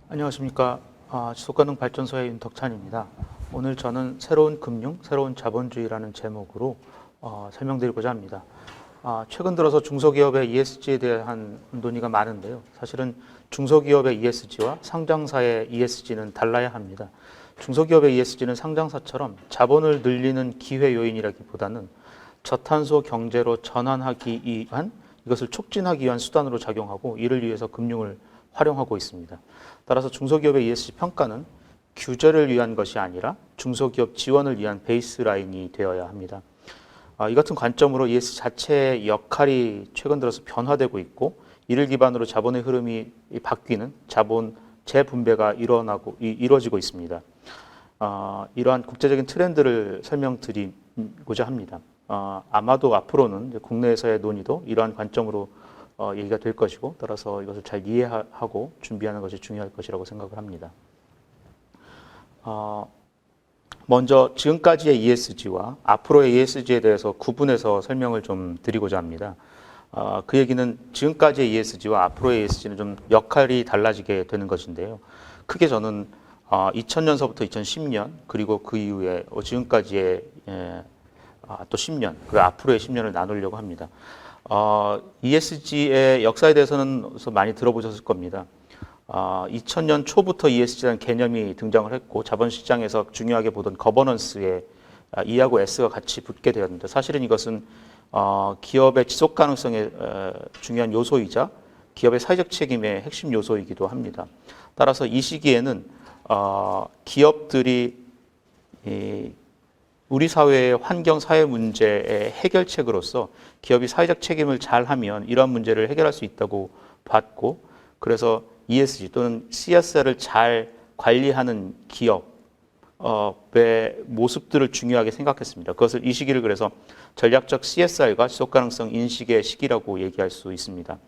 안녕하십니까. 지속가능 발전소의 윤덕찬입니다. 오늘 저는 새로운 금융, 새로운 자본주의라는 제목으로 설명드리고자 합니다. 최근 들어서 중소기업의 ESG에 대한 논의가 많은데요. 사실은 중소기업의 ESG와 상장사의 ESG는 달라야 합니다. 중소기업의 ESG는 상장사처럼 자본을 늘리는 기회 요인이라기보다는 저탄소 경제로 전환하기 위한, 이것을 촉진하기 위한 수단으로 작용하고, 이를 위해서 금융을 활용하고 있습니다. 따라서 중소기업의 ESG 평가는 규제를 위한 것이 아니라 중소기업 지원을 위한 베이스라인이 되어야 합니다. 이 같은 관점으로 ESG 자체의 역할이 최근 들어서 변화되고 있고, 이를 기반으로 자본의 흐름이 바뀌는 자본 재분배가 이루어지고 있습니다. 이러한 국제적인 트렌드를 설명드리고자 합니다. 아마도 앞으로는 국내에서의 논의도 이러한 관점으로 얘기가 될 것이고, 따라서 이것을 잘 이해하고 준비하는 것이 중요할 것이라고 생각을 합니다. 먼저 지금까지의 ESG와 앞으로의 ESG에 대해서 구분해서 설명을 좀 드리고자 합니다. 그 얘기는 지금까지의 ESG와 앞으로의 ESG는 좀 역할이 달라지게 되는 것인데요. 크게 저는 2000년서부터 2010년, 그리고 그 이후에 지금까지의 또 10년, 그 앞으로의 10년을 나누려고 합니다. ESG의 역사에 대해서는 많이 들어보셨을 겁니다. 2000년 초부터 ESG라는 개념이 등장을 했고, 자본시장에서 중요하게 보던 거버넌스에 E하고 S가 같이 붙게 되었는데, 사실은 이것은 기업의 지속 가능성의 중요한 요소이자 기업의 사회적 책임의 핵심 요소이기도 합니다. 따라서 이 시기에는 기업들이 우리 사회의 환경 사회 문제의 해결책으로서 기업이 사회적 책임을 잘하면 이러한 문제를 해결할 수 있다고 봤고, 그래서 ESG 또는 CSR을 잘 관리하는 기업의 모습들을 중요하게 생각했습니다. 그것을 이 시기를 그래서 전략적 CSR과 지속가능성 인식의 시기라고 얘기할 수 있습니다.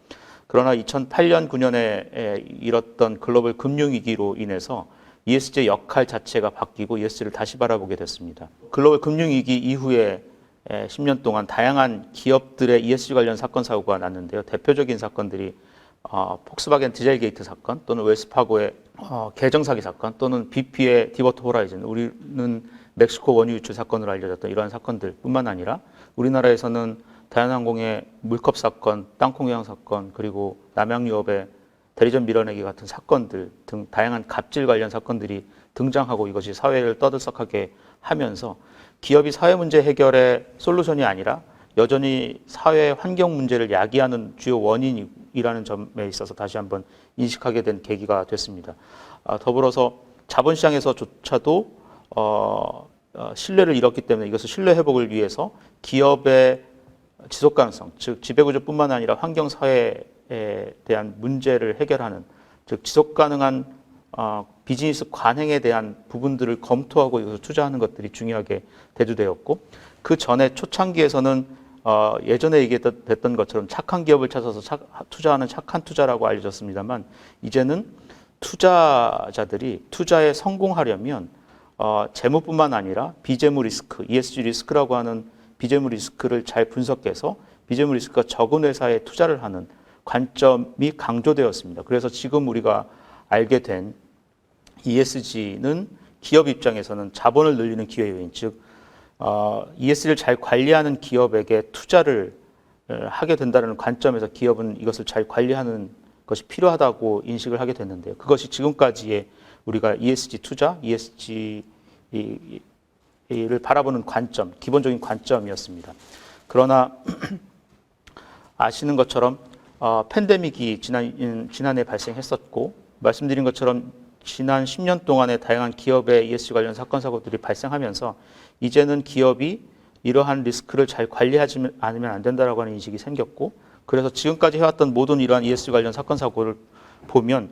그러나 2008년, 9년에 일었던 글로벌 금융위기로 인해서 ESG의 역할 자체가 바뀌고 ESG를 다시 바라보게 됐습니다. 글로벌 금융위기 이후에 10년 동안 다양한 기업들의 ESG 관련 사건 사고가 났는데요. 대표적인 사건들이 폭스바겐 디젤 게이트 사건, 또는 웰스파고의 계정 사기 사건, 또는 BP의 디버터 호라이즌, 우리는 멕시코 원유 유출 사건으로 알려졌던 이러한 사건들 뿐만 아니라 우리나라에서는 대한항공의 물컵 사건, 땅콩회항 사건, 그리고 남양유업의 대리점 밀어내기 같은 사건들 등 다양한 갑질 관련 사건들이 등장하고, 이것이 사회를 떠들썩하게 하면서 기업이 사회 문제 해결의 솔루션이 아니라 여전히 사회 환경 문제를 야기하는 주요 원인이라는 점에 있어서 다시 한번 인식하게 된 계기가 됐습니다. 더불어서 자본시장에서조차도 신뢰를 잃었기 때문에 이것을 신뢰 회복을 위해서 기업의 지속 가능성, 즉 지배구조뿐만 아니라 환경 사회에 대한 문제를 해결하는, 즉 지속 가능한 비즈니스 관행에 대한 부분들을 검토하고 이것을 투자하는 것들이 중요하게 대두되었고, 그 전에 초창기에서는 예전에 얘기했던 것처럼 착한 기업을 찾아서 투자하는 착한 투자라고 알려졌습니다만, 이제는 투자자들이 투자에 성공하려면 재무뿐만 아니라 비재무 리스크, ESG 리스크라고 하는 비재무 리스크를 잘 분석해서 비재무 리스크가 적은 회사에 투자를 하는 관점이 강조되었습니다. 그래서 지금 우리가 알게 된 ESG는 기업 입장에서는 자본을 늘리는 기회 요인, 즉 ESG를 잘 관리하는 기업에게 투자를 하게 된다는 관점에서 기업은 이것을 잘 관리하는 것이 필요하다고 인식을 하게 됐는데요. 그것이 지금까지의 우리가 ESG 투자, ESG를 바라보는 관점, 기본적인 관점이었습니다. 그러나 아시는 것처럼 팬데믹이 지난해 발생했었고, 말씀드린 것처럼 지난 10년 동안에 다양한 기업의 ESG 관련 사건 사고들이 발생하면서 이제는 기업이 이러한 리스크를 잘 관리하지 않으면 안 된다라고 하는 인식이 생겼고, 그래서 지금까지 해왔던 모든 이러한 ESG 관련 사건 사고를 보면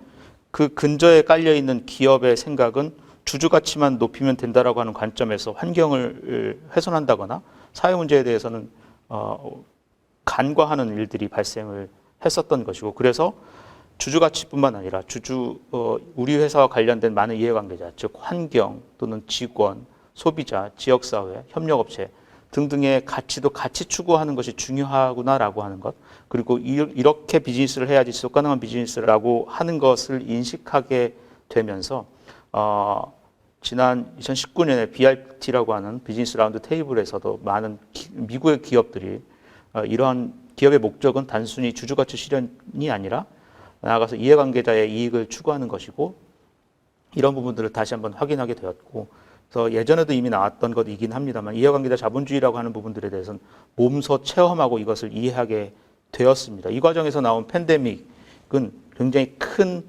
그 근저에 깔려 있는 기업의 생각은 주주 가치만 높이면 된다라고 하는 관점에서 환경을 훼손한다거나 사회 문제에 대해서는 간과하는 일들이 발생을 했었던 것이고, 그래서 주주 가치뿐만 아니라 우리 회사와 관련된 많은 이해관계자, 즉 환경 또는 직원, 소비자, 지역사회, 협력업체 등등의 가치도 같이 추구하는 것이 중요하구나라고 하는 것, 그리고 이렇게 비즈니스를 해야지 지속가능한 비즈니스라고 하는 것을 인식하게 되면서 지난 2019년에 BRT라고 하는 비즈니스 라운드 테이블에서도 많은 미국의 기업들이 이러한 기업의 목적은 단순히 주주가치 실현이 아니라 나아가서 이해관계자의 이익을 추구하는 것이고 이런 부분들을 다시 한번 확인하게 되었고 그래서 예전에도 이미 나왔던 것이긴 합니다만 이해관계자 자본주의라고 하는 부분들에 대해서는 몸소 체험하고 이것을 이해하게 되었습니다. 이 과정에서 나온 팬데믹은 굉장히 큰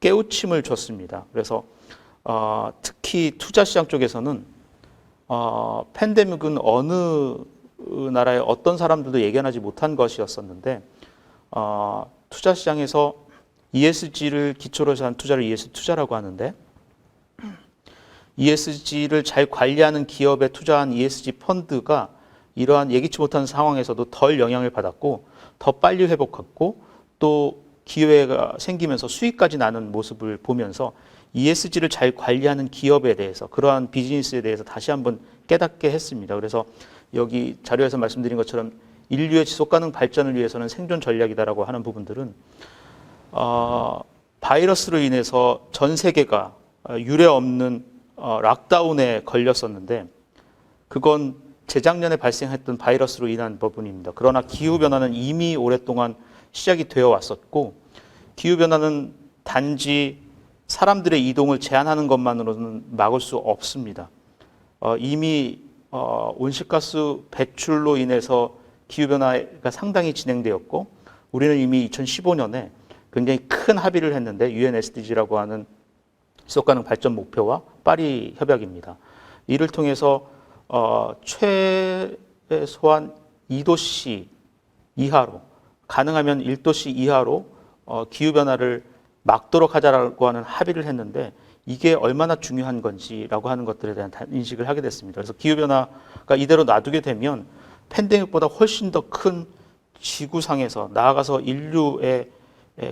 깨우침을 줬습니다. 그래서 특히 투자시장 쪽에서는 팬데믹은 어느 나라의 어떤 사람들도 예견하지 못한 것이었었는데 투자시장에서 ESG를 기초로 해서 한 투자를 ESG 투자라고 하는데 ESG를 잘 관리하는 기업에 투자한 ESG 펀드가 이러한 예기치 못한 상황에서도 덜 영향을 받았고 더 빨리 회복했고 또 기회가 생기면서 수익까지 나는 모습을 보면서 ESG를 잘 관리하는 기업에 대해서 그러한 비즈니스에 대해서 다시 한번 깨닫게 했습니다. 그래서 여기 자료에서 말씀드린 것처럼 인류의 지속가능 발전을 위해서는 생존 전략이다라고 하는 부분들은 바이러스로 인해서 전 세계가 유례 없는 락다운에 걸렸었는데 그건 재작년에 발생했던 바이러스로 인한 부분입니다. 그러나 기후변화는 이미 오랫동안 시작이 되어 왔었고 기후변화는 단지 사람들의 이동을 제한하는 것만으로는 막을 수 없습니다. 이미 온실가스 배출로 인해서 기후변화가 상당히 진행되었고 우리는 이미 2015년에 굉장히 큰 합의를 했는데 UN SDG라고 하는 지속가능 발전 목표와 파리 협약입니다. 이를 통해서 최소한 2도씨 이하로 가능하면 1도씨 이하로 기후변화를 막도록 하자라고 하는 합의를 했는데 이게 얼마나 중요한 건지라고 하는 것들에 대한 인식을 하게 됐습니다. 그래서 기후변화가 이대로 놔두게 되면 팬데믹보다 훨씬 더 큰 지구상에서 나아가서 인류의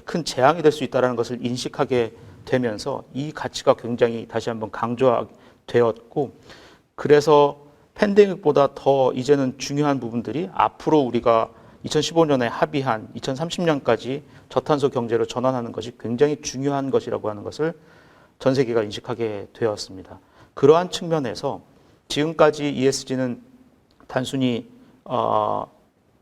큰 재앙이 될 수 있다는 것을 인식하게 되면서 이 가치가 굉장히 다시 한번 강조되었고 그래서 팬데믹보다 더 이제는 중요한 부분들이 앞으로 우리가 2015년에 합의한 2030년까지 저탄소 경제로 전환하는 것이 굉장히 중요한 것이라고 하는 것을 전 세계가 인식하게 되었습니다. 그러한 측면에서 지금까지 ESG는 단순히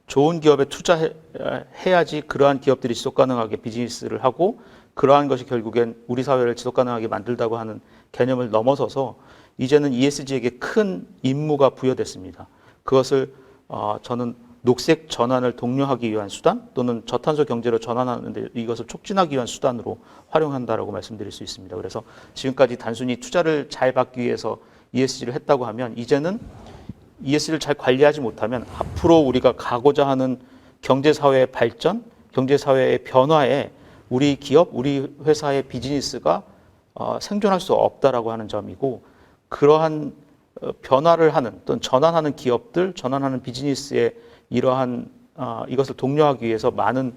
좋은 기업에 투자해야지 그러한 기업들이 지속가능하게 비즈니스를 하고 그러한 것이 결국엔 우리 사회를 지속가능하게 만들다고 하는 개념을 넘어서서 이제는 ESG에게 큰 임무가 부여됐습니다. 그것을 저는 녹색 전환을 독려하기 위한 수단 또는 저탄소 경제로 전환하는데 이것을 촉진하기 위한 수단으로 활용한다라고 말씀드릴 수 있습니다. 그래서 지금까지 단순히 투자를 잘 받기 위해서 ESG를 했다고 하면 이제는 ESG를 잘 관리하지 못하면 앞으로 우리가 가고자 하는 경제사회의 발전, 경제사회의 변화에 우리 기업, 우리 회사의 비즈니스가 생존할 수 없다라고 하는 점이고 그러한 변화를 하는 또는 전환하는 기업들, 전환하는 비즈니스의 이러한 이것을 독려하기 위해서 많은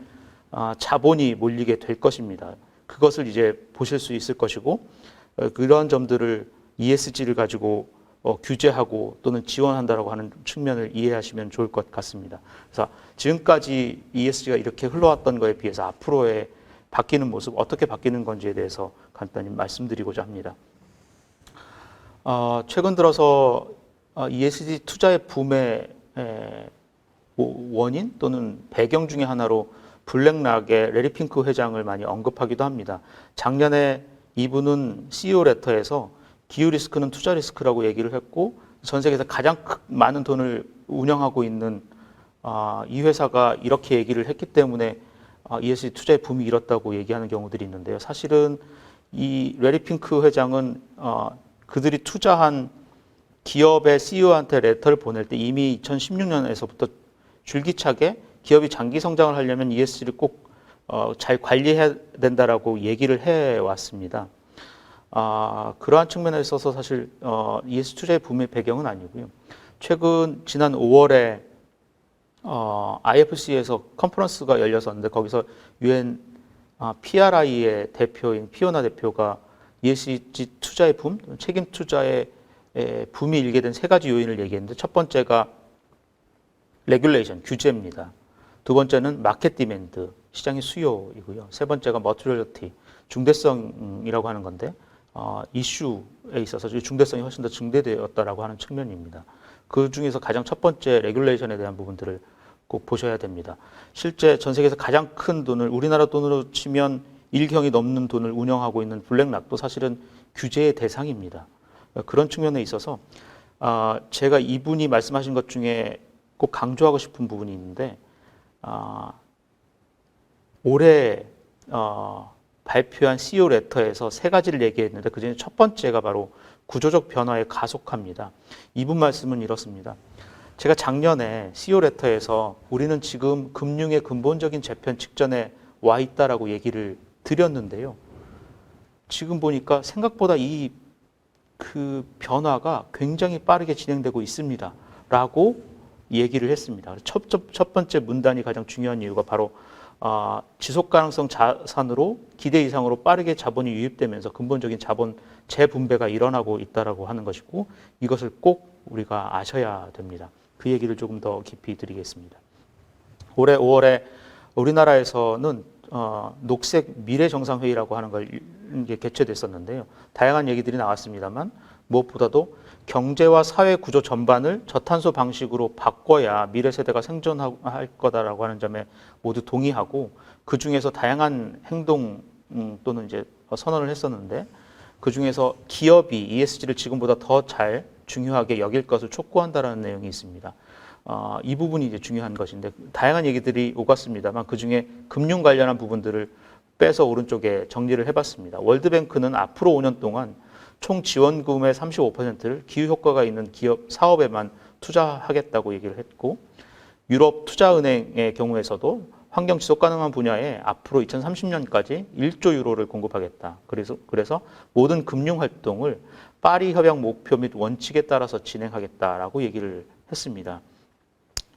자본이 몰리게 될 것입니다. 그것을 이제 보실 수 있을 것이고 그런 점들을 ESG를 가지고 규제하고 또는 지원한다라고 하는 측면을 이해하시면 좋을 것 같습니다. 그래서 지금까지 ESG가 이렇게 흘러왔던 것에 비해서 앞으로의 바뀌는 모습, 어떻게 바뀌는 건지에 대해서 간단히 말씀드리고자 합니다. 최근 들어서 ESG 투자의 붐의 원인 또는 배경 중에 하나로 블랙락의 레리 핑크 회장을 많이 언급하기도 합니다. 작년에 이분은 CEO 레터에서 기후 리스크는 투자 리스크라고 얘기를 했고 전 세계에서 가장 많은 돈을 운영하고 있는 이 회사가 이렇게 얘기를 했기 때문에 ESG 투자의 붐이 일었다고 얘기하는 경우들이 있는데요. 사실은 이 레리 핑크 회장은 그들이 투자한 기업의 CEO한테 레터를 보낼 때 이미 2016년에서부터 줄기차게 기업이 장기 성장을 하려면 ESG를 꼭 잘 관리해야 된다라고 얘기를 해왔습니다. 그러한 측면에 있어서 사실 ESG 투자의 붐의 배경은 아니고요. 최근 지난 5월에 IFC에서 컨퍼런스가 열렸었는데 거기서 UN PRI의 대표인 피오나 대표가 ESG 투자의 붐, 책임 투자의 붐이 일게 된 세 가지 요인을 얘기했는데 첫 번째가 레귤레이션, 규제입니다. 두 번째는 마켓 디맨드, 시장의 수요이고요. 세 번째가 머티리얼티, 중대성이라고 하는 건데 이슈에 있어서 중대성이 훨씬 더 증대되었다라고 하는 측면입니다. 그 중에서 가장 첫 번째 레귤레이션에 대한 부분들을 꼭 보셔야 됩니다. 실제 전 세계에서 가장 큰 돈을 우리나라 돈으로 치면 1경이 넘는 돈을 운영하고 있는 블랙락도 사실은 규제의 대상입니다. 그런 측면에 있어서 제가 이분이 말씀하신 것 중에 꼭 강조하고 싶은 부분이 있는데 올해 발표한 CEO 레터에서 세 가지를 얘기했는데 그중에 첫 번째가 바로 구조적 변화의 가속화입니다. 이분 말씀은 이렇습니다. 제가 작년에 CEO 레터에서 우리는 지금 금융의 근본적인 재편 직전에 와 있다라고 얘기를 드렸는데요. 지금 보니까 생각보다 그 변화가 굉장히 빠르게 진행되고 있습니다. 라고 얘기를 했습니다. 첫 번째 문단이 가장 중요한 이유가 바로 지속 가능성 자산으로 기대 이상으로 빠르게 자본이 유입되면서 근본적인 자본 재분배가 일어나고 있다라고 하는 것이고 이것을 꼭 우리가 아셔야 됩니다. 그 얘기를 조금 더 깊이 드리겠습니다. 올해 5월에 우리나라에서는 녹색 미래정상회의라고 하는 걸 개최됐었는데요. 다양한 얘기들이 나왔습니다만 무엇보다도 경제와 사회 구조 전반을 저탄소 방식으로 바꿔야 미래 세대가 생존할 거다라고 하는 점에 모두 동의하고 그 중에서 다양한 행동 또는 이제 선언을 했었는데 그 중에서 기업이 ESG를 지금보다 더 잘 중요하게 여길 것을 촉구한다라는 내용이 있습니다. 이 부분이 이제 중요한 것인데 다양한 얘기들이 오갔습니다만 그 중에 금융 관련한 부분들을 빼서 오른쪽에 정리를 해봤습니다. 월드뱅크는 앞으로 5년 동안 총 지원금의 35%를 기후 효과가 있는 기업 사업에만 투자하겠다고 얘기를 했고 유럽 투자은행의 경우에서도 환경 지속 가능한 분야에 앞으로 2030년까지 1조 유로를 공급하겠다. 그래서 모든 금융 활동을 파리 협약 목표 및 원칙에 따라서 진행하겠다라고 얘기를 했습니다.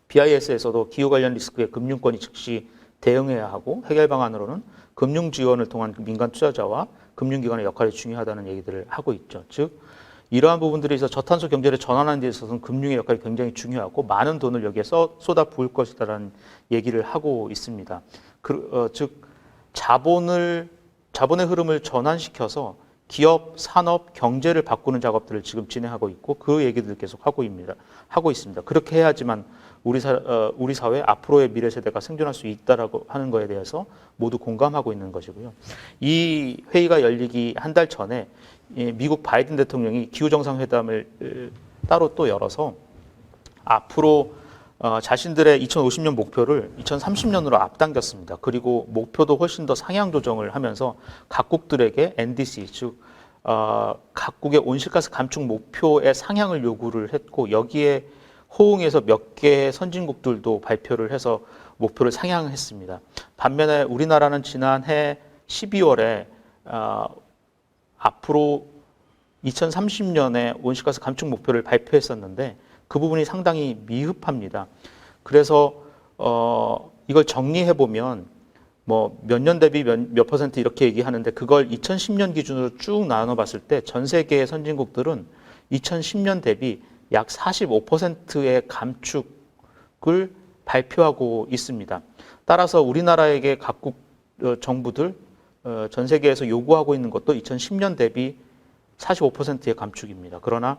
BIS에서도 기후 관련 리스크에 금융권이 즉시 대응해야 하고 해결 방안으로는 금융 지원을 통한 민간 투자자와 금융기관의 역할이 중요하다는 얘기들을 하고 있죠. 즉 이러한 부분들에 있어서 저탄소 경제를 전환하는 데 있어서는 금융의 역할이 굉장히 중요하고 많은 돈을 여기에 쏟아 부을 것이다라는 얘기를 하고 있습니다. 즉 자본의 흐름을 전환시켜서 기업, 산업, 경제를 바꾸는 작업들을 지금 진행하고 있고 그 얘기들을 계속 하고 있습니다. 그렇게 해야지만 우리 사회 앞으로의 미래 세대가 생존할 수 있다라고 하는 거에 대해서 모두 공감하고 있는 것이고요. 이 회의가 열리기 한 달 전에 미국 바이든 대통령이 기후정상회담을 따로 또 열어서 앞으로 자신들의 2050년 목표를 2030년으로 앞당겼습니다. 그리고 목표도 훨씬 더 상향 조정을 하면서 각국들에게 NDC, 즉 각국의 온실가스 감축 목표의 상향을 요구를 했고 여기에 호응해서 몇 개의 선진국들도 발표를 해서 목표를 상향했습니다. 반면에 우리나라는 지난해 12월에 앞으로 2030년에 온실가스 감축 목표를 발표했었는데 그 부분이 상당히 미흡합니다. 그래서 이걸 정리해 보면 뭐 몇 년 대비 몇 퍼센트 이렇게 얘기하는데 그걸 2010년 기준으로 쭉 나눠 봤을 때 전 세계의 선진국들은 2010년 대비 약 45%의 감축을 발표하고 있습니다. 따라서 우리나라에게 각국 정부들 전 세계에서 요구하고 있는 것도 2010년 대비 45%의 감축입니다. 그러나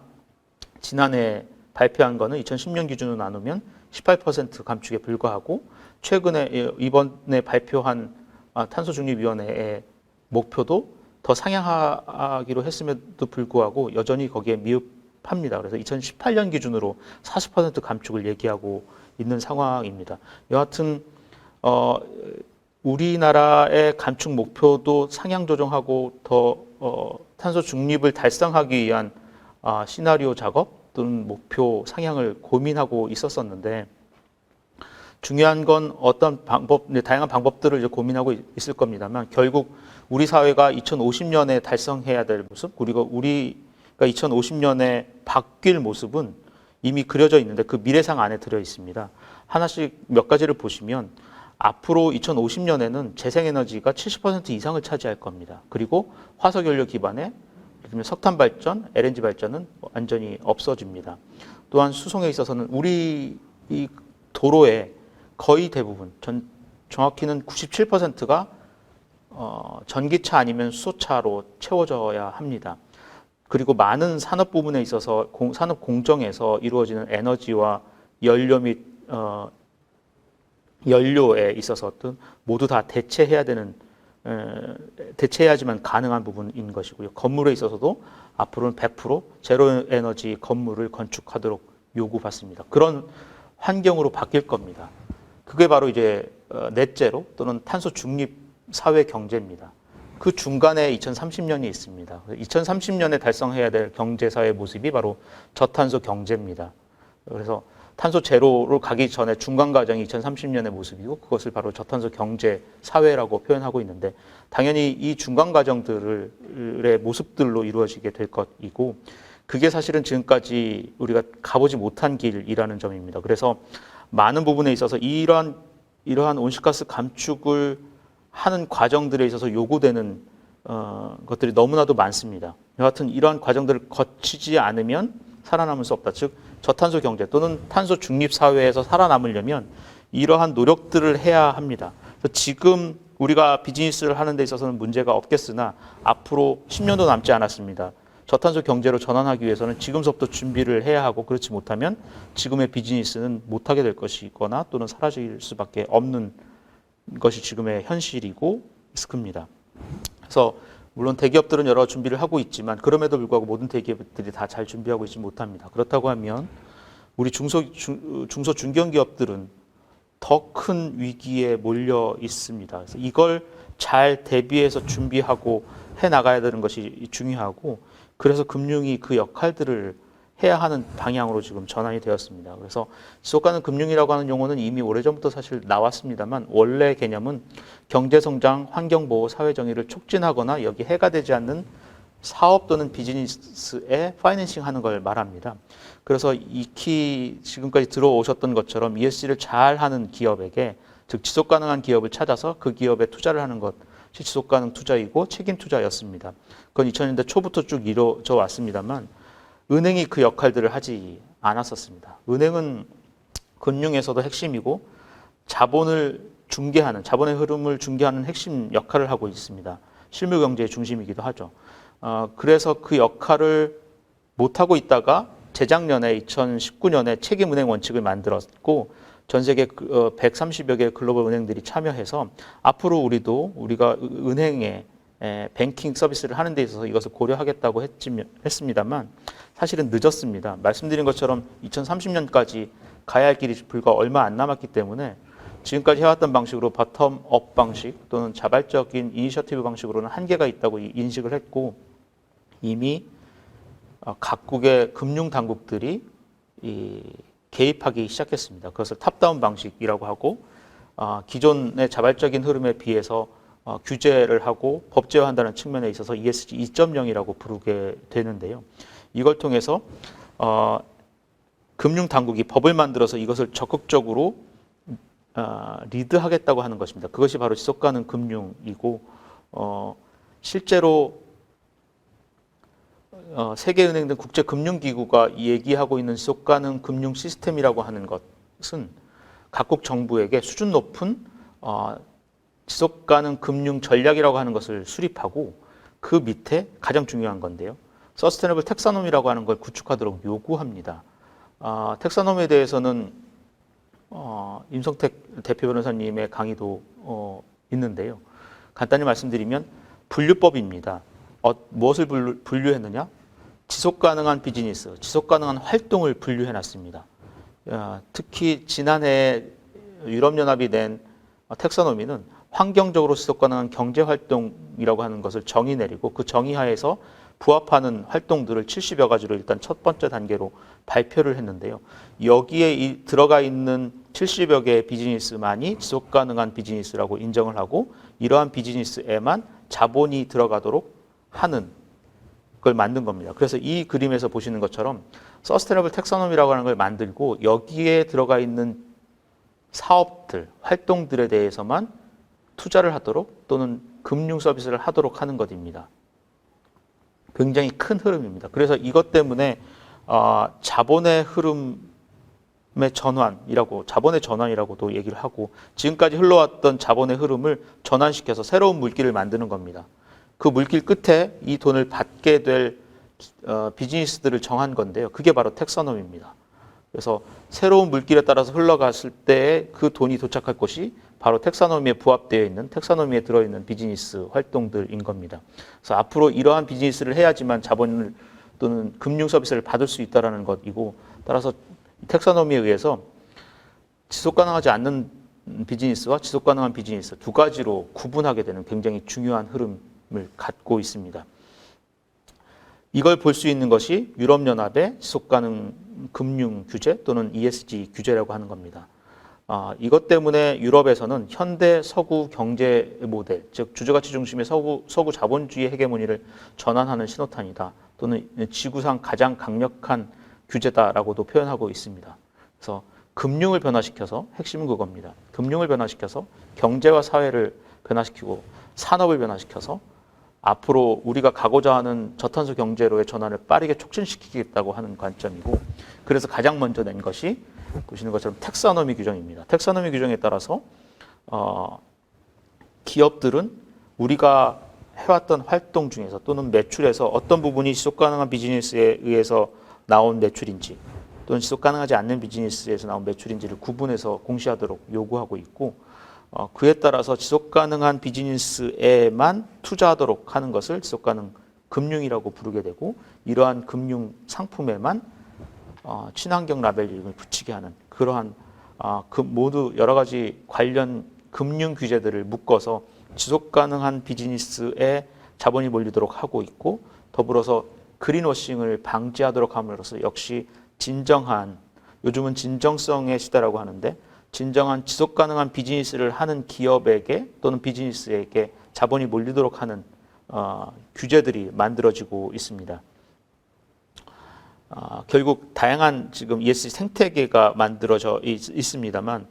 지난해 발표한 거는 2010년 기준으로 나누면 18% 감축에 불과하고 최근에 이번에 발표한 탄소중립위원회의 목표도 더 상향하기로 했음에도 불구하고 여전히 거기에 미흡합니다. 그래서 2018년 기준으로 40% 감축을 얘기하고 있는 상황입니다. 여하튼 우리나라의 감축 목표도 상향 조정하고 더 탄소 중립을 달성하기 위한 시나리오 작업 또는 목표 상향을 고민하고 있었었는데 중요한 건 어떤 다양한 방법들을 이제 고민하고 있을 겁니다만 결국 우리 사회가 2050년에 달성해야 될 모습 그리고 우리가 2050년에 바뀔 모습은 이미 그려져 있는데 그 미래상 안에 들어 있습니다. 하나씩 몇 가지를 보시면 앞으로 2050년에는 재생에너지가 70% 이상을 차지할 겁니다. 그리고 화석연료 기반의 석탄 발전, LNG 발전은 완전히 없어집니다. 또한 수송에 있어서는 우리 이 도로의 거의 대부분, 정확히는 97%가 전기차 아니면 수소차로 채워져야 합니다. 그리고 많은 산업 부분에 있어서 산업 공정에서 이루어지는 에너지와 연료 및 연료에 있어서 모두 다 대체해야지만 가능한 부분인 것이고요. 건물에 있어서도 앞으로는 100% 제로 에너지 건물을 건축하도록 요구받습니다. 그런 환경으로 바뀔 겁니다. 그게 바로 이제 넷제로 또는 탄소 중립 사회 경제입니다. 그 중간에 2030년이 있습니다. 2030년에 달성해야 될 경제사회 모습이 바로 저탄소 경제입니다. 그래서 탄소 제로로 가기 전에 중간 과정이 2030년의 모습이고 그것을 바로 저탄소 경제 사회라고 표현하고 있는데 당연히 이 중간 과정들의 모습들로 이루어지게 될 것이고 그게 사실은 지금까지 우리가 가보지 못한 길이라는 점입니다. 그래서 많은 부분에 있어서 이러한 온실가스 감축을 하는 과정들에 있어서 요구되는 것들이 너무나도 많습니다. 여하튼 이러한 과정들을 거치지 않으면 살아남을 수 없다. 즉 저탄소 경제 또는 탄소 중립 사회에서 살아남으려면 이러한 노력들을 해야 합니다. 그래서 지금 우리가 비즈니스를 하는 데 있어서는 문제가 없겠으나 앞으로 10년도 남지 않았습니다. 저탄소 경제로 전환하기 위해서는 지금서부터 준비를 해야 하고 그렇지 못하면 지금의 비즈니스는 못하게 될 것이거나 또는 사라질 수밖에 없는 것이 지금의 현실이고 리스크입니다. 그래서 물론 대기업들은 여러 준비를 하고 있지만 그럼에도 불구하고 모든 대기업들이 다 잘 준비하고 있지 못합니다. 그렇다고 하면 우리 중소 중견기업들은 더 큰 위기에 몰려 있습니다. 그래서 이걸 잘 대비해서 준비하고 해 나가야 되는 것이 중요하고 그래서 금융이 그 역할들을 해야 하는 방향으로 지금 전환이 되었습니다. 그래서 지속가능 금융이라고 하는 용어는 이미 오래전부터 사실 나왔습니다만 원래 개념은 경제성장, 환경보호, 사회정의를 촉진하거나 여기 해가 되지 않는 사업 또는 비즈니스에 파이낸싱하는 걸 말합니다. 그래서 익히 지금까지 들어오셨던 것처럼 ESG를 잘하는 기업에게 즉 지속가능한 기업을 찾아서 그 기업에 투자를 하는 것이 지속가능 투자이고 책임 투자였습니다. 그건 2000년대 초부터 쭉 이루어져 왔습니다만 은행이 그 역할들을 하지 않았었습니다. 은행은 금융에서도 핵심이고 자본을 중개하는, 자본의 흐름을 중개하는 핵심 역할을 하고 있습니다. 실물 경제의 중심이기도 하죠. 그래서 그 역할을 못하고 있다가 재작년에 2019년에 책임은행 원칙을 만들었고 전 세계 130여 개의 글로벌 은행들이 참여해서 앞으로 우리가 은행에 뱅킹 서비스를 하는 데 있어서 이것을 고려하겠다고 했습니다만 사실은 늦었습니다. 말씀드린 것처럼 2030년까지 가야 할 길이 불과 얼마 안 남았기 때문에 지금까지 해왔던 방식으로 바텀업 방식 또는 자발적인 이니셔티브 방식으로는 한계가 있다고 인식을 했고 이미 각국의 금융 당국들이 개입하기 시작했습니다. 그것을 탑다운 방식이라고 하고 기존의 자발적인 흐름에 비해서 규제를 하고 법제화한다는 측면에 있어서 ESG 2.0이라고 부르게 되는데요. 이걸 통해서 금융 당국이 법을 만들어서 이것을 적극적으로 리드하겠다고 하는 것입니다. 그것이 바로 지속가능 금융이고 실제로 세계은행 등 국제금융기구가 얘기하고 있는 지속가능 금융 시스템이라고 하는 것은 각국 정부에게 수준 높은 지속가능 금융 전략이라고 하는 것을 수립하고 그 밑에 가장 중요한 건데요. 서스테너블 텍사노미라고 하는 걸 구축하도록 요구합니다. 텍사노미에 대해서는 임성택 대표 변호사님의 강의도 있는데요. 간단히 말씀드리면 분류법입니다. 무엇을 분류했느냐? 지속가능한 비즈니스, 지속가능한 활동을 분류해놨습니다. 특히 지난해 유럽연합이 낸 텍사노미는 환경적으로 지속가능한 경제활동이라고 하는 것을 정의 내리고 그 정의하에서 부합하는 활동들을 70여 가지로 일단 첫 번째 단계로 발표를 했는데요. 여기에 들어가 있는 70여 개의 비즈니스만이 지속가능한 비즈니스라고 인정을 하고 이러한 비즈니스에만 자본이 들어가도록 하는 걸 만든 겁니다. 그래서 이 그림에서 보시는 것처럼 서스테너블 텍사노미라고 하는 걸 만들고 여기에 들어가 있는 사업들, 활동들에 대해서만 투자를 하도록 또는 금융 서비스를 하도록 하는 것입니다. 굉장히 큰 흐름입니다. 그래서 이것 때문에 자본의 흐름이 전환이라고, 자본의 전환이라고도 얘기를 하고, 지금까지 흘러왔던 자본의 흐름을 전환시켜서 새로운 물길을 만드는 겁니다. 그 물길 끝에 이 돈을 받게 될 비즈니스들을 정한 건데요. 그게 바로 텍서노미입니다. 그래서 새로운 물길에 따라서 흘러갔을 때 그 돈이 도착할 곳이 바로 텍서노미에 부합되어 있는, 텍서노미에 들어있는 비즈니스 활동들인 겁니다. 그래서 앞으로 이러한 비즈니스를 해야지만 자본을 또는 금융 서비스를 받을 수 있다는 것이고, 따라서 텍서노미에 의해서 지속 가능하지 않는 비즈니스와 지속 가능한 비즈니스 두 가지로 구분하게 되는 굉장히 중요한 흐름을 갖고 있습니다. 이걸 볼 수 있는 것이 유럽연합의 지속가능 금융 규제 또는 ESG 규제라고 하는 겁니다. 이것 때문에 유럽에서는 현대 서구 경제 모델, 즉 주주가치 중심의 서구 자본주의 헤게모니를 전환하는 신호탄이다, 또는 지구상 가장 강력한 규제다라고도 표현하고 있습니다. 그래서 금융을 변화시켜서, 핵심은 그겁니다. 금융을 변화시켜서 경제와 사회를 변화시키고 산업을 변화시켜서 앞으로 우리가 가고자 하는 저탄소 경제로의 전환을 빠르게 촉진시키겠다고 하는 관점이고, 그래서 가장 먼저 낸 것이 보시는 것처럼 텍서노미 규정입니다. 텍서노미 규정에 따라서 기업들은 우리가 해왔던 활동 중에서 또는 매출에서 어떤 부분이 지속 가능한 비즈니스에 의해서 나온 매출인지 또는 지속 가능하지 않는 비즈니스에서 나온 매출인지를 구분해서 공시하도록 요구하고 있고, 그에 따라서 지속 가능한 비즈니스에만 투자하도록 하는 것을 지속 가능 금융이라고 부르게 되고, 이러한 금융 상품에만 친환경 라벨링을 붙이게 하는 그러한 모두 여러 가지 관련 금융 규제들을 묶어서 지속 가능한 비즈니스에 자본이 몰리도록 하고 있고, 더불어서 그린워싱을 방지하도록 함으로써 역시 진정한, 요즘은 진정성의 시대라고 하는데, 진정한 지속 가능한 비즈니스를 하는 기업에게 또는 비즈니스에게 자본이 몰리도록 하는 규제들이 만들어지고 있습니다. 결국 다양한 지금 ESG 생태계가 만들어져 있습니다만,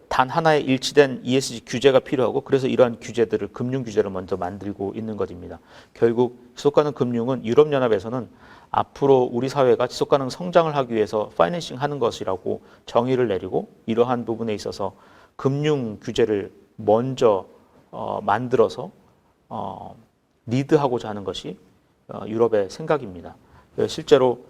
단 하나의 일치된 ESG 규제가 필요하고, 그래서 이러한 규제들을 금융 규제를 먼저 만들고 있는 것입니다. 결국 지속가능 금융은 유럽연합에서는 앞으로 우리 사회가 지속가능 성장을 하기 위해서 파이낸싱 하는 것이라고 정의를 내리고, 이러한 부분에 있어서 금융 규제를 먼저 만들어서 리드하고자 하는 것이 유럽의 생각입니다. 실제로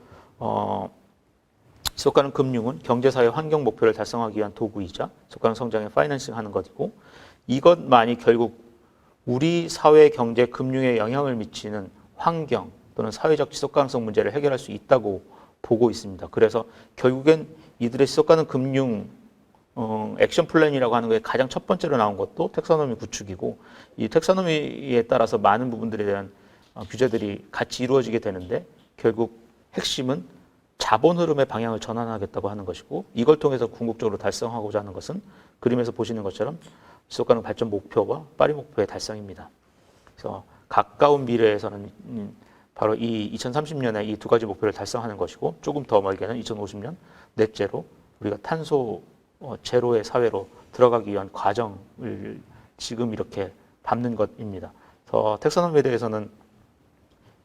지속가능 금융은 경제사회 환경 목표를 달성하기 위한 도구이자 지속가능 성장에 파이낸싱 하는 것이고, 이것만이 결국 우리 사회 경제 금융에 영향을 미치는 환경 또는 사회적 지속가능성 문제를 해결할 수 있다고 보고 있습니다. 그래서 결국엔 이들의 지속가능 금융 액션 플랜이라고 하는 것에 가장 첫 번째로 나온 것도 텍서노미 구축이고, 이 텍서노미에 따라서 많은 부분들에 대한 규제들이 같이 이루어지게 되는데, 결국 핵심은 자본 흐름의 방향을 전환하겠다고 하는 것이고, 이걸 통해서 궁극적으로 달성하고자 하는 것은 그림에서 보시는 것처럼 지속가능 발전 목표와 파리 목표의 달성입니다. 그래서 가까운 미래에서는 바로 이 2030년에 이 두 가지 목표를 달성하는 것이고, 조금 더 멀게는 2050년 넷제로 우리가 탄소 제로의 사회로 들어가기 위한 과정을 지금 이렇게 밟는 것입니다. 그래서 텍서노미에 대해서는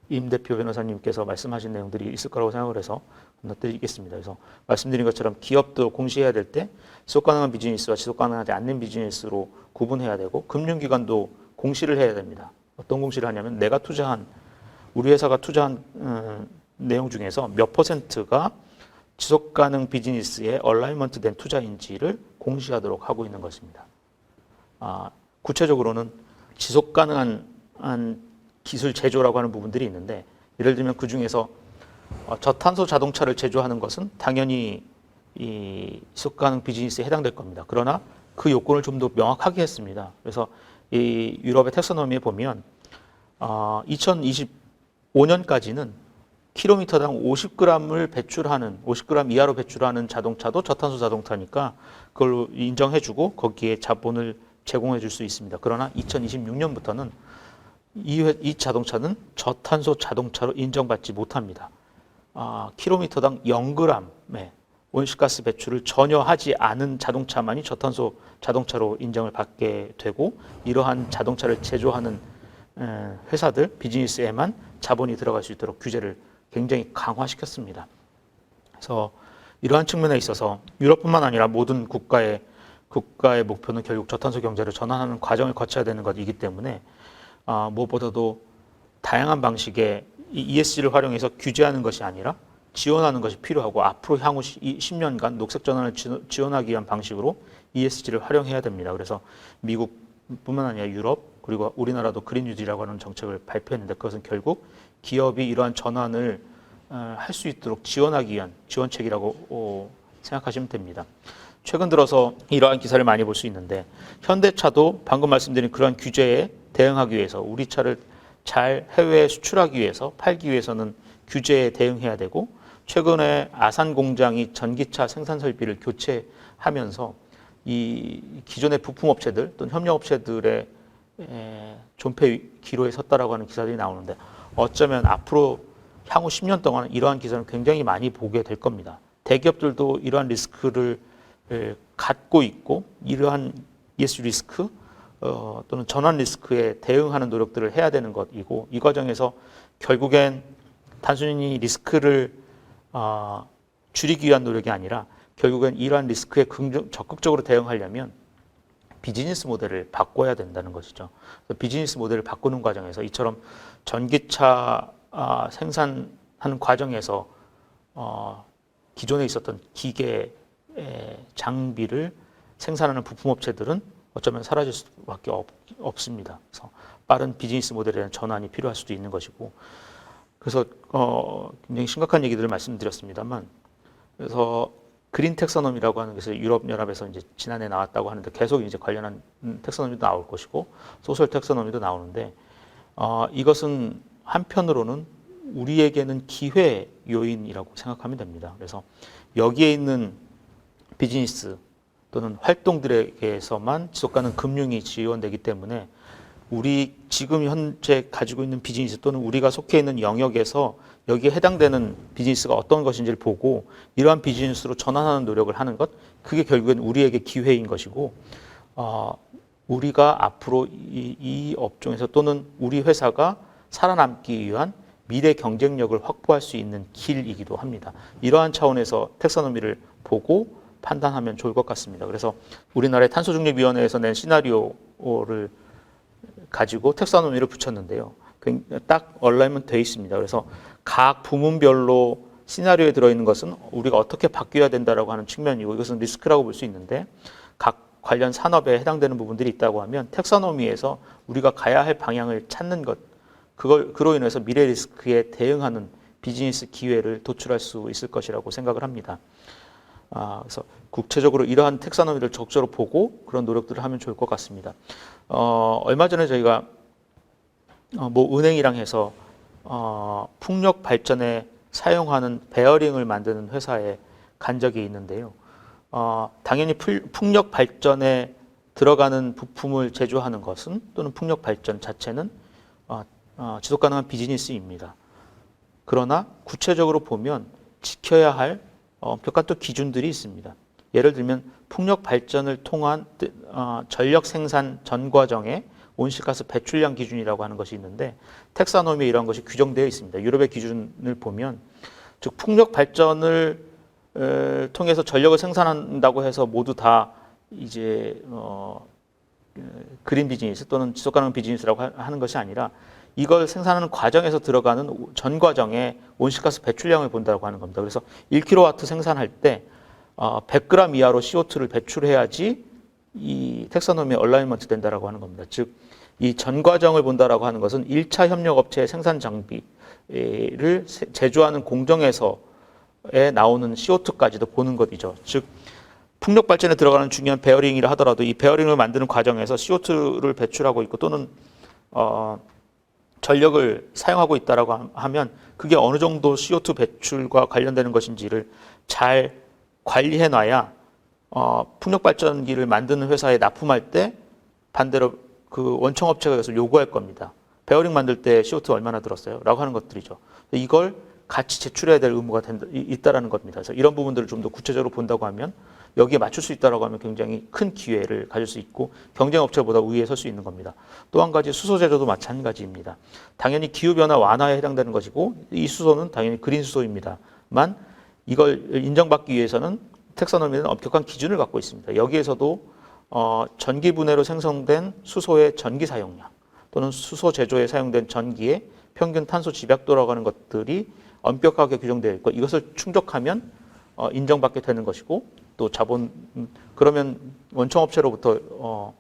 임 대표 변호사님께서 말씀하신 내용들이 있을 거라고 생각을 해서 건너드리겠습니다. 그래서 말씀드린 것처럼 기업도 공시해야 될 때 지속 가능한 비즈니스와 지속 가능하지 않는 비즈니스로 구분해야 되고, 금융기관도 공시를 해야 됩니다. 어떤 공시를 하냐면, 내가 투자한, 우리 회사가 투자한 내용 중에서 몇 %가 지속 가능 비즈니스에 얼라이먼트 된 투자인지를 공시하도록 하고 있는 것입니다. 구체적으로는 지속 가능한 기술 제조라고 하는 부분들이 있는데, 예를 들면 그 중에서 저탄소 자동차를 제조하는 것은 당연히 이 지속 가능 비즈니스에 해당될 겁니다. 그러나 그 요건을 좀 더 명확하게 했습니다. 그래서 이 유럽의 텍서노미에 보면 2025년까지는 킬로미터당 50g을 배출하는, 50g 이하로 배출하는 자동차도 저탄소 자동차니까 그걸 인정해주고 거기에 자본을 제공해 줄 수 있습니다. 그러나 2026년부터는 이 자동차는 저탄소 자동차로 인정받지 못합니다. 킬로미터당 0g의 온실가스 배출을 전혀 하지 않은 자동차만이 저탄소 자동차로 인정을 받게 되고, 이러한 자동차를 제조하는 회사들, 비즈니스에만 자본이 들어갈 수 있도록 규제를 굉장히 강화시켰습니다. 그래서 이러한 측면에 있어서 유럽뿐만 아니라 모든 국가의 목표는 결국 저탄소 경제를 전환하는 과정을 거쳐야 되는 것이기 때문에 무엇보다도 다양한 방식의 ESG를 활용해서 규제하는 것이 아니라 지원하는 것이 필요하고 앞으로 향후 10년간 녹색 전환을 지원하기 위한 방식으로 ESG를 활용해야 됩니다. 그래서 미국뿐만 아니라 유럽 그리고 우리나라도 그린 뉴딜이라고 하는 정책을 발표했는데 그것은 결국 기업이 이러한 전환을 할 수 있도록 지원하기 위한 지원책이라고 생각하시면 됩니다. 최근 들어서 이러한 기사를 많이 볼 수 있는데 현대차도 방금 말씀드린 그러한 규제에 대응하기 위해서 우리 차를 잘 해외에 수출하기 위해서 팔기 위해서는 규제에 대응해야 되고 최근에 아산 공장이 전기차 생산 설비를 교체하면서 이 기존의 부품 업체들 또는 협력 업체들의 존폐 기로에 섰다라고 하는 기사들이 나오는데 어쩌면 앞으로 향후 10년 동안 이러한 기사는 굉장히 많이 보게 될 겁니다. 대기업들도 이러한 리스크를 갖고 있고 이러한 ESG 리스크 또는 전환 리스크에 대응하는 노력들을 해야 되는 것이고 이 과정에서 결국엔 단순히 리스크를 줄이기 위한 노력이 아니라 결국엔 이러한 리스크에 적극적으로 대응하려면 비즈니스 모델을 바꿔야 된다는 것이죠. 비즈니스 모델을 바꾸는 과정에서 이처럼 전기차 생산하는 과정에서 기존에 있었던 기계 장비를 생산하는 부품업체들은 어쩌면 사라질 수밖에 없습니다. 그래서 빠른 비즈니스 모델에 대한 전환이 필요할 수도 있는 것이고 그래서 굉장히 심각한 얘기들을 말씀드렸습니다만 그래서 그린 텍서노미라고 하는 것이 유럽 연합에서 이제 지난해 나왔다고 하는데 계속 이제 관련한 텍서노미도 나올 것이고 소셜 텍서노미도 나오는데 이것은 한편으로는 우리에게는 기회 요인이라고 생각하면 됩니다. 그래서 여기에 있는 비즈니스 또는 활동들에게서만 지속가능 금융이 지원되기 때문에 우리 지금 현재 가지고 있는 비즈니스 또는 우리가 속해 있는 영역에서 여기에 해당되는 비즈니스가 어떤 것인지를 보고 이러한 비즈니스로 전환하는 노력을 하는 것 그게 결국엔 우리에게 기회인 것이고 우리가 앞으로 이 업종에서 또는 우리 회사가 살아남기 위한 미래 경쟁력을 확보할 수 있는 길이기도 합니다. 이러한 차원에서 텍서노미를 보고 판단하면 좋을 것 같습니다. 그래서 우리나라의 탄소중립위원회에서 낸 시나리오를 가지고 텍서노미를 붙였는데요. 딱 얼라인먼트 되어 있습니다. 그래서 각 부문별로 시나리오에 들어있는 것은 우리가 어떻게 바뀌어야 된다라고 하는 측면이고 이것은 리스크라고 볼 수 있는데 각 관련 산업에 해당되는 부분들이 있다고 하면 텍서노미에서 우리가 가야 할 방향을 찾는 것 그로 인해서 미래 리스크에 대응하는 비즈니스 기회를 도출할 수 있을 것이라고 생각을 합니다. 그래서 국제적으로 이러한 텍서노미를 적극적으로 보고 그런 노력들을 하면 좋을 것 같습니다. 얼마 전에 저희가 뭐 은행이랑 해서 풍력 발전에 사용하는 베어링을 만드는 회사에 간 적이 있는데요. 당연히 풍력 발전에 들어가는 부품을 제조하는 것은 또는 풍력 발전 자체는 지속가능한 비즈니스입니다. 그러나 구체적으로 보면 지켜야 할 엄격한 또 기준들이 있습니다. 예를 들면 풍력 발전을 통한 전력 생산 전 과정에 온실가스 배출량 기준이라고 하는 것이 있는데 텍사노미에 이런 것이 규정되어 있습니다. 유럽의 기준을 보면 즉 풍력 발전을 통해서 전력을 생산한다고 해서 모두 다 이제 그린 비즈니스 또는 지속가능 비즈니스라고 하는 것이 아니라 이걸 생산하는 과정에서 들어가는 전 과정에 온실가스 배출량을 본다고 하는 겁니다. 그래서 1kW 생산할 때 100g 이하로 CO2를 배출해야지 이 텍사노미에 얼라이먼트 된다라고 하는 겁니다. 즉, 이 전 과정을 본다라고 하는 것은 1차 협력업체의 생산 장비를 제조하는 공정에서에 나오는 CO2까지도 보는 것이죠. 즉, 풍력 발전에 들어가는 중요한 베어링이라 하더라도 이 베어링을 만드는 과정에서 CO2를 배출하고 있고 또는 전력을 사용하고 있다라고 하면 그게 어느 정도 CO2 배출과 관련되는 것인지를 잘 관리해 놔야 풍력 발전기를 만드는 회사에 납품할 때 반대로 그 원청 업체가 그래서 요구할 겁니다. 베어링 만들 때 CO2 얼마나 들었어요? 라고 하는 것들이죠. 이걸 같이 제출해야 될 의무가 있다라는 겁니다. 그래서 이런 부분들을 좀 더 구체적으로 본다고 하면 여기에 맞출 수 있다라고 하면 굉장히 큰 기회를 가질 수 있고 경쟁 업체보다 우위에 설 수 있는 겁니다. 또 한 가지 수소 제조도 마찬가지입니다. 당연히 기후 변화 완화에 해당되는 것이고 이 수소는 당연히 그린 수소입니다만 이걸 인정받기 위해서는 텍사노미는 엄격한 기준을 갖고 있습니다. 여기에서도 전기 분해로 생성된 수소의 전기 사용량 또는 수소 제조에 사용된 전기의 평균 탄소 집약도라고 하는 것들이 엄격하게 규정되어 있고 이것을 충족하면 인정받게 되는 것이고 또 그러면 원청업체로부터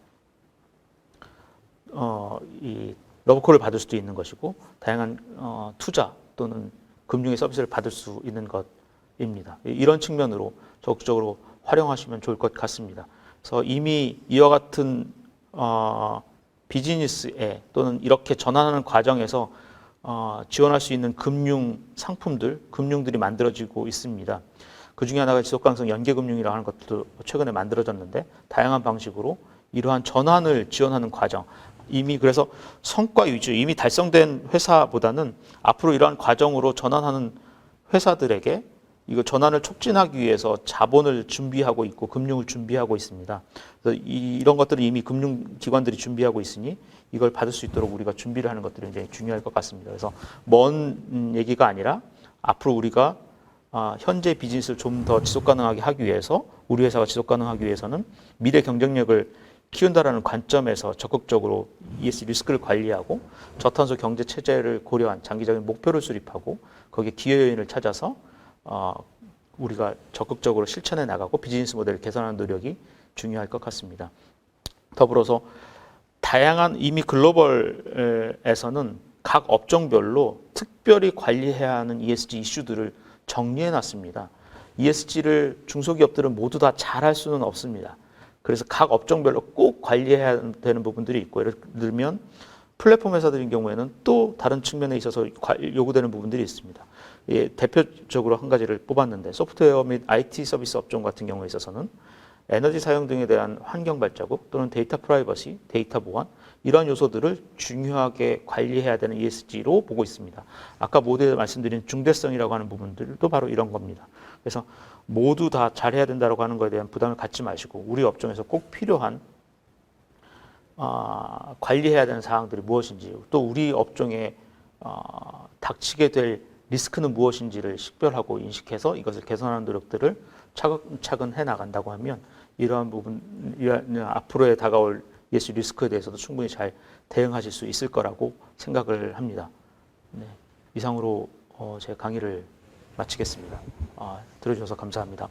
이 러브콜을 받을 수도 있는 것이고 다양한 투자 또는 금융의 서비스를 받을 수 있는 것입니다. 이런 측면으로 적극적으로 활용하시면 좋을 것 같습니다. 그래서 이미 이와 같은 비즈니스에 또는 이렇게 전환하는 과정에서 지원할 수 있는 금융 상품들, 금융들이 만들어지고 있습니다. 그 중에 하나가 지속가능성 연계금융이라고 하는 것도 최근에 만들어졌는데 다양한 방식으로 이러한 전환을 지원하는 과정, 이미 그래서 성과 위주, 이미 달성된 회사보다는 앞으로 이러한 과정으로 전환하는 회사들에게 이거 전환을 촉진하기 위해서 자본을 준비하고 있고 금융을 준비하고 있습니다. 그래서 이런 것들을 이미 금융기관들이 준비하고 있으니 이걸 받을 수 있도록 우리가 준비를 하는 것들이 굉장히 중요할 것 같습니다. 그래서 먼 얘기가 아니라 앞으로 우리가 현재 비즈니스를 좀 더 지속 가능하게 하기 위해서 우리 회사가 지속 가능하기 위해서는 미래 경쟁력을 키운다라는 관점에서 적극적으로 ESG 리스크를 관리하고 저탄소 경제 체제를 고려한 장기적인 목표를 수립하고 거기에 기회 요인을 찾아서 우리가 적극적으로 실천해 나가고 비즈니스 모델을 개선하는 노력이 중요할 것 같습니다. 더불어서 다양한 이미 글로벌에서는 각 업종별로 특별히 관리해야 하는 ESG 이슈들을 정리해 놨습니다. ESG를 중소기업들은 모두 다 잘할 수는 없습니다. 그래서 각 업종별로 꼭 관리해야 되는 부분들이 있고 예를 들면 플랫폼 회사들인 경우에는 또 다른 측면에 있어서 요구되는 부분들이 있습니다. 예, 대표적으로 한 가지를 뽑았는데 소프트웨어 및 IT 서비스 업종 같은 경우에 있어서는 에너지 사용 등에 대한 환경 발자국 또는 데이터 프라이버시, 데이터 보안 이러한 요소들을 중요하게 관리해야 되는 ESG로 보고 있습니다. 아까 모두에 말씀드린 중대성이라고 하는 부분들도 바로 이런 겁니다. 그래서 모두 다 잘해야 된다고 하는 것에 대한 부담을 갖지 마시고 우리 업종에서 꼭 필요한 관리해야 되는 사항들이 무엇인지 또 우리 업종에 닥치게 될 리스크는 무엇인지를 식별하고 인식해서 이것을 개선하는 노력들을 차근차근 해나간다고 하면 이러한 부분, 앞으로의 다가올 ESG 리스크에 대해서도 충분히 잘 대응하실 수 있을 거라고 생각을 합니다. 네, 이상으로 제 강의를 마치겠습니다. 들어주셔서 감사합니다.